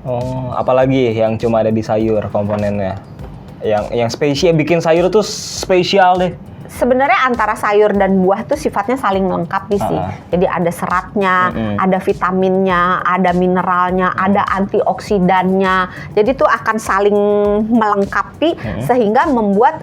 Oh, apalagi yang cuma ada di sayur komponennya? Yang spesial, bikin sayur tuh spesial deh. Sebenarnya antara sayur dan buah tuh sifatnya saling melengkapi sih. Jadi ada seratnya, ada vitaminnya, ada mineralnya, ada antioksidannya. Jadi tuh akan saling melengkapi sehingga membuat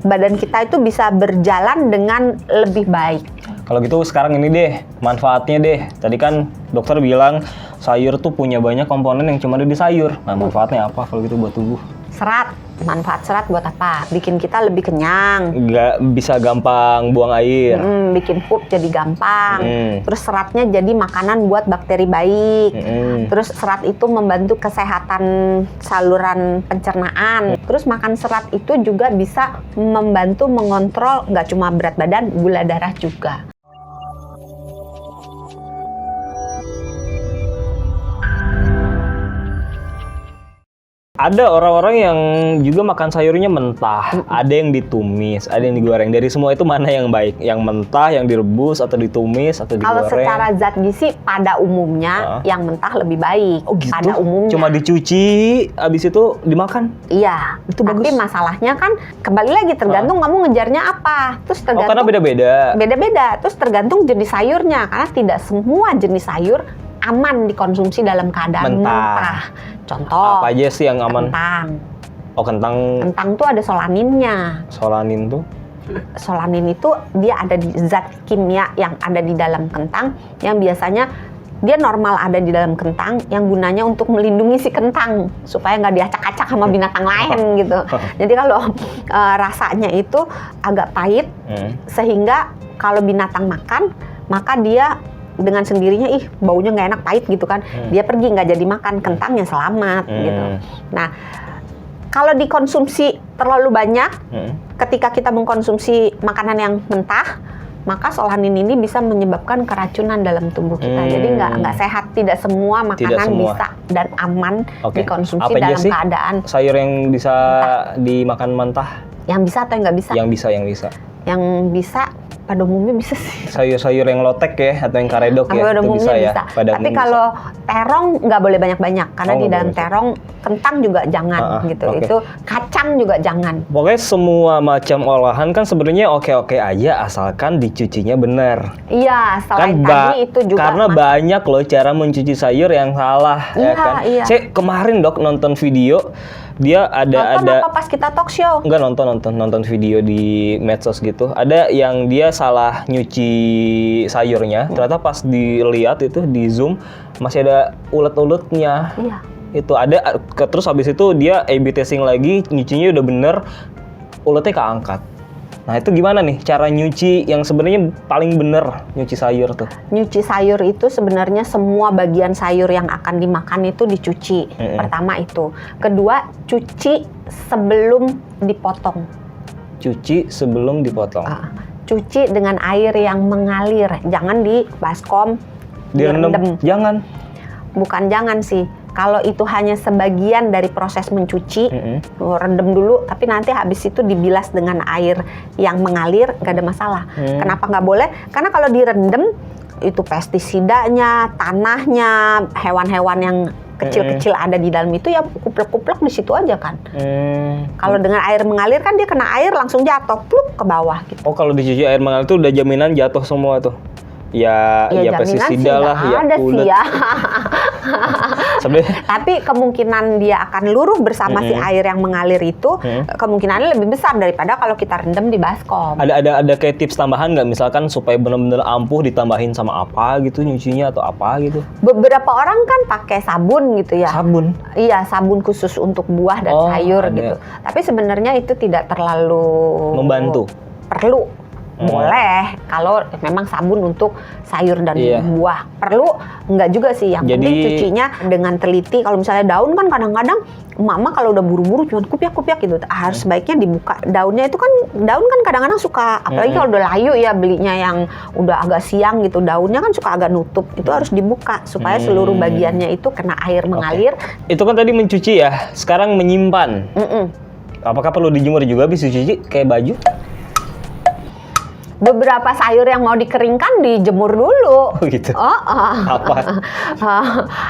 badan kita itu bisa berjalan dengan lebih baik. Kalau gitu sekarang ini deh, manfaatnya deh. Tadi kan dokter bilang sayur tuh punya banyak komponen yang cuma ada di sayur. Nah, manfaatnya apa kalau gitu buat tubuh? Serat, manfaat serat buat apa? Bikin kita lebih kenyang. Nggak bisa gampang buang air. Bikin pup jadi gampang. Terus seratnya jadi makanan buat bakteri baik. Terus serat itu membantu kesehatan saluran pencernaan. Terus makan serat itu juga bisa membantu mengontrol nggak cuma berat badan, gula darah juga. Ada orang-orang yang juga makan sayurnya mentah, ada yang ditumis, ada yang digoreng. Dari semua itu mana yang baik? Yang mentah, yang direbus, atau ditumis, atau digoreng? Kalau secara zat gizi pada umumnya yang mentah lebih baik. Oh gitu? Pada umumnya. Cuma dicuci, habis itu dimakan? Iya. Itu tapi bagus. masalahnya kan kembali lagi tergantung kamu ngejarnya apa. Terus tergantung. Oh, karena beda-beda. Beda-beda. Terus tergantung jenis sayurnya. Karena tidak semua jenis sayur aman dikonsumsi dalam keadaan mentah. Contoh. Apa aja sih yang aman? Kentang. Oh, kentang. Kentang tuh ada solaninnya. Solanin tuh? Solanin itu dia ada di zat kimia yang ada di dalam kentang yang biasanya dia normal ada di dalam kentang yang gunanya untuk melindungi si kentang supaya nggak diacak-acak sama binatang lain gitu. Jadi kalau rasanya itu agak pahit sehingga kalau binatang makan maka dia dengan sendirinya baunya nggak enak, pahit gitu kan, dia pergi nggak jadi makan, kentangnya selamat gitu. Nah kalau dikonsumsi terlalu banyak, ketika kita mengkonsumsi makanan yang mentah, maka solanin ini bisa menyebabkan keracunan dalam tubuh kita. Jadi nggak sehat. Tidak semua makanan bisa dan aman dikonsumsi apa dalam sih keadaan sayur yang bisa dimakan mentah? Yang bisa atau yang nggak bisa? Yang bisa pada umumnya bisa sih. Sayur-sayur yang lotek ya, atau yang karedok ya, pada itu umumnya bisa ya. Tapi kalau terong nggak boleh banyak-banyak, karena di dalam terong kentang juga jangan gitu. Itu kacang juga jangan. Pokoknya semua macam olahan kan sebenarnya oke-oke aja asalkan dicucinya benar. Iya, selain tadi itu juga. Karena banyak loh cara mencuci sayur yang salah, ya kan. Saya kemarin dok nonton video. Dia ada apa pas kita talk show? Enggak, nonton video di medsos gitu. Ada yang dia salah nyuci sayurnya, ternyata pas dilihat itu di zoom masih ada ulet-uletnya. Iya. Itu ada, terus habis itu dia A/B testing lagi, nyucinya udah bener, uletnya keangkat. Nah itu gimana nih cara nyuci yang sebenarnya paling bener nyuci sayur tuh? Nyuci sayur itu sebenarnya semua bagian sayur yang akan dimakan itu dicuci. Pertama itu. Kedua, cuci sebelum dipotong. Cuci sebelum dipotong. Cuci dengan air yang mengalir. Jangan di baskom, direndam. Jangan. Bukan jangan sih. Kalau itu hanya sebagian dari proses mencuci, rendam dulu, tapi nanti habis itu dibilas dengan air yang mengalir, nggak ada masalah. Kenapa nggak boleh? Karena kalau direndam, itu pestisidanya, tanahnya, hewan-hewan yang kecil-kecil ada di dalam itu ya kuplek-kuplek di situ aja kan. Kalau dengan air mengalir kan dia kena air langsung jatuh, pluk ke bawah gitu. Oh, kalau dicuci air mengalir itu udah jaminan jatuh semua tuh? Ya pestisida lah, ya ulet. Sebenarnya. Tapi kemungkinan dia akan luruh bersama si air yang mengalir itu kemungkinannya lebih besar daripada kalau kita rendam di baskom. Ada kayak tips tambahan nggak, misalkan supaya benar-benar ampuh ditambahin sama apa gitu nyucinya atau apa gitu? Beberapa orang kan pakai sabun gitu ya. Sabun? Iya, sabun khusus untuk buah dan sayur gitu. Tapi sebenarnya itu tidak terlalu membantu. Perlu. Boleh kalau memang sabun untuk sayur dan buah. Perlu enggak juga sih. Yang penting cucinya dengan teliti. Kalau misalnya daun kan kadang-kadang mama kalau udah buru-buru cuma kupiak-kupiak gitu. Harus sebaiknya dibuka daunnya. Itu kan daun kan kadang-kadang suka, apalagi kalau udah layu ya belinya yang udah agak siang gitu, daunnya kan suka agak nutup. Itu harus dibuka supaya seluruh bagiannya itu kena air mengalir. Itu kan tadi mencuci ya. Sekarang menyimpan. Apakah perlu dijemur juga bisa cuci kayak baju? Beberapa sayur yang mau dikeringkan dijemur dulu. Oh gitu. Apa?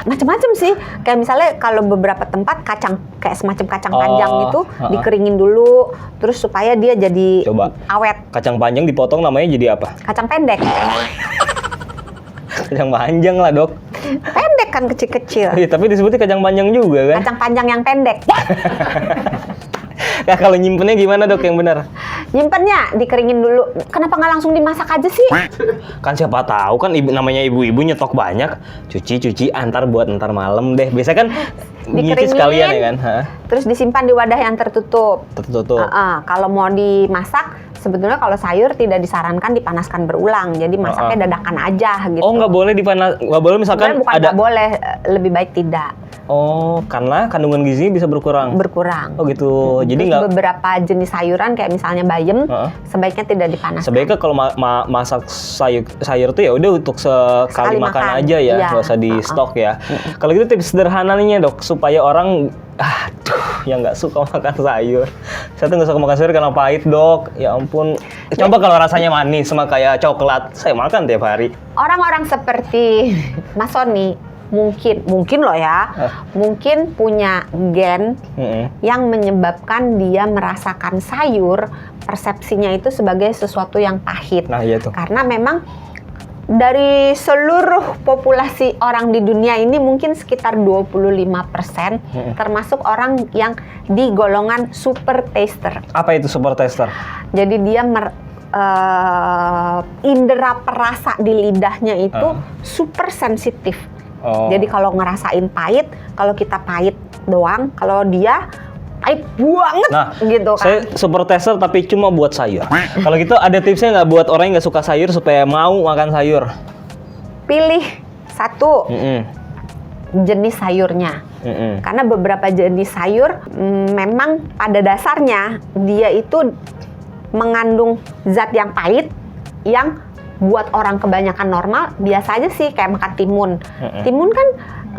Macam-macam sih. Kayak misalnya kalau beberapa tempat kacang kayak semacam kacang panjang itu dikeringin dulu, terus supaya dia jadi Coba. awet. Kacang panjang dipotong namanya jadi apa? Kacang pendek. Kacang panjang lah, Dok. Pendek kan kecil-kecil. Iya, tapi disebutnya kacang panjang juga kan? Kacang panjang yang pendek. Nah, kalau nyimpennya gimana, Dok, yang benar? Nyimpennya dikeringin dulu. Kenapa nggak langsung dimasak aja sih? Kan siapa tahu kan namanya ibu-ibu nyetok banyak, cuci antar buat ntar malam deh. Biasanya kan nyuci Dikeringin, sekalian ya kan? Hah? terus disimpan di wadah yang tertutup. Tertutup. Kalau mau dimasak, sebetulnya kalau sayur tidak disarankan dipanaskan berulang. Jadi masaknya dadakan aja gitu. Oh, nggak boleh nggak boleh misalkan Sebenarnya bukan ada. nggak boleh, lebih baik tidak. Oh, karena kandungan gizinya bisa berkurang. Berkurang. Oh gitu. Jadi Terus nggak. beberapa jenis sayuran kayak misalnya bayam, sebaiknya tidak dipanaskan. Sebaiknya kalau masak sayur tuh ya udah untuk sekali makan aja ya, Iya. nggak usah di stok ya. Kalau gitu tips sederhananya, Dok, supaya orang yang nggak suka makan sayur. Saya tuh nggak suka makan sayur karena pahit, Dok. Ya ampun. Coba kalau rasanya manis sama kayak coklat, saya makan tiap hari. Orang-orang seperti Mas Sony mungkin loh ya, mungkin punya gen yang menyebabkan dia merasakan sayur, persepsinya itu sebagai sesuatu yang pahit. Nah, iya tuh. Karena memang dari seluruh populasi orang di dunia ini mungkin sekitar 25% termasuk orang yang di golongan super taster. Apa itu super taster? Jadi dia indera perasa di lidahnya itu super sensitif. Jadi kalau ngerasain pahit, kalau kita pahit doang, kalau dia pahit banget gitu kan. Saya super taster tapi cuma buat sayur. Kalau gitu ada tipsnya nggak buat orang yang nggak suka sayur supaya mau makan sayur? Pilih satu jenis sayurnya. Karena beberapa jenis sayur memang pada dasarnya dia itu mengandung zat yang pahit yang buat orang kebanyakan normal biasa aja sih, kayak makan timun. Timun kan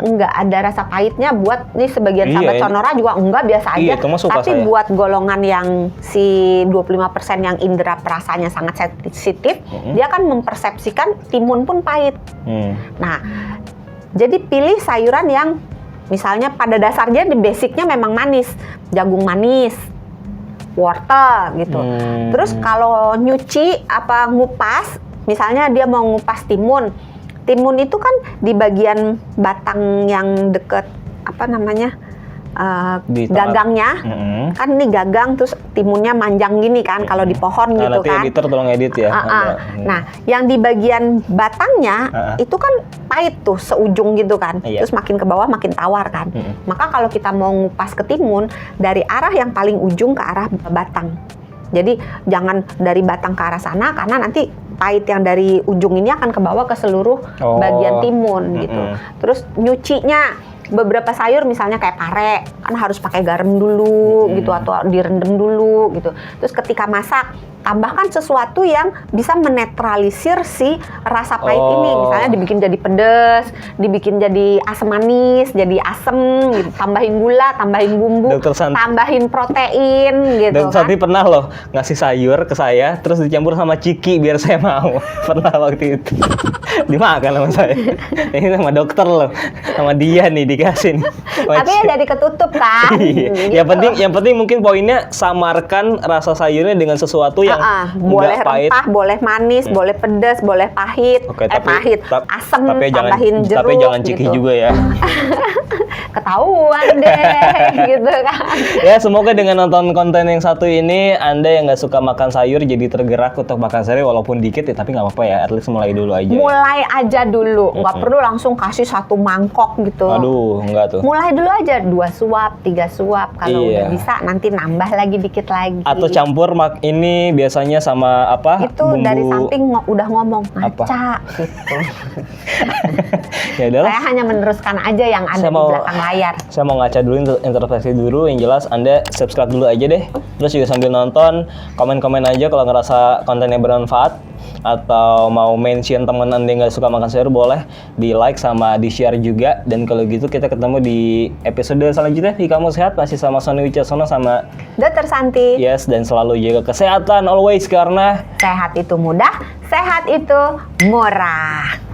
nggak ada rasa pahitnya, buat nih sebagian sahabat sonora juga enggak, biasa aja. Tapi saya. Buat golongan yang si 25% yang indera perasanya sangat sensitif, dia kan mempersepsikan timun pun pahit. Nah, jadi pilih sayuran yang misalnya pada dasarnya di basicnya memang manis, jagung manis, wortel gitu. Terus kalau nyuci apa ngupas, misalnya dia mau ngupas timun. Timun itu kan di bagian batang yang deket apa namanya gagangnya. Kan ini gagang terus timunnya manjang gini kan kalau di pohon gitu nanti kan. editor tolong edit ya. Nah, yang di bagian batangnya itu kan pahit tuh seujung gitu kan. Terus makin ke bawah makin tawar kan. Maka kalau kita mau ngupas ke timun dari arah yang paling ujung ke arah batang. Jadi jangan dari batang ke arah sana karena nanti pahit yang dari ujung ini akan kebawa ke seluruh bagian timun gitu. Terus nyucinya beberapa sayur misalnya kayak pare kan harus pakai garam dulu gitu atau direndam dulu gitu. Terus ketika masak tambahkan sesuatu yang bisa menetralisir si rasa pahit ini. Misalnya dibikin jadi pedes, dibikin jadi asam manis, jadi asem gitu. Tambahin gula, tambahin bumbu, tambahin protein gitu. Dokter Santi pernah loh ngasih sayur ke saya, terus dicampur sama ciki biar saya mau. Pernah waktu itu. Dimakan sama saya. Ini sama dokter loh. Sama dia nih dikasih nih. Tapi ya jadi ketutup kan. Gitu. Yang penting mungkin poinnya samarkan rasa sayurnya dengan sesuatu yang boleh pahit. rempah, boleh manis, boleh pedas, boleh pahit, pahit, asam, tambahin jeruk. Tapi jangan ciki gitu. juga ya. Ketahuan deh, gitu kan. Ya semoga dengan nonton konten yang satu ini Anda yang nggak suka makan sayur jadi tergerak untuk makan sayur walaupun dikit ya, tapi nggak apa-apa ya, at least mulai dulu aja. Mulai aja dulu, nggak perlu langsung kasih 1 mangkok gitu. Aduh, enggak tuh. Mulai dulu aja 2 suap, 3 suap. Kalau udah bisa nanti nambah lagi dikit lagi. Atau campur ini biasanya sama apa? Itu bumbu. dari samping udah ngomong ngaca gitu. Ya udahlah. Saya hanya meneruskan aja yang ada di belakang layar. Saya mau ngaca dulu, introspeksi dulu. Yang jelas Anda subscribe dulu aja deh. Terus juga sambil nonton, komen-komen aja kalau ngerasa kontennya bermanfaat. Atau mau mention teman Anda yang nggak suka makan sayur, boleh di like sama di share juga. Dan kalau gitu kita ketemu di episode selanjutnya di Kamu Sehat. Masih sama Sony Wicaksono sama Dr. Santi. Yes, dan selalu jaga kesehatan always karena Sehat itu mudah, sehat itu murah.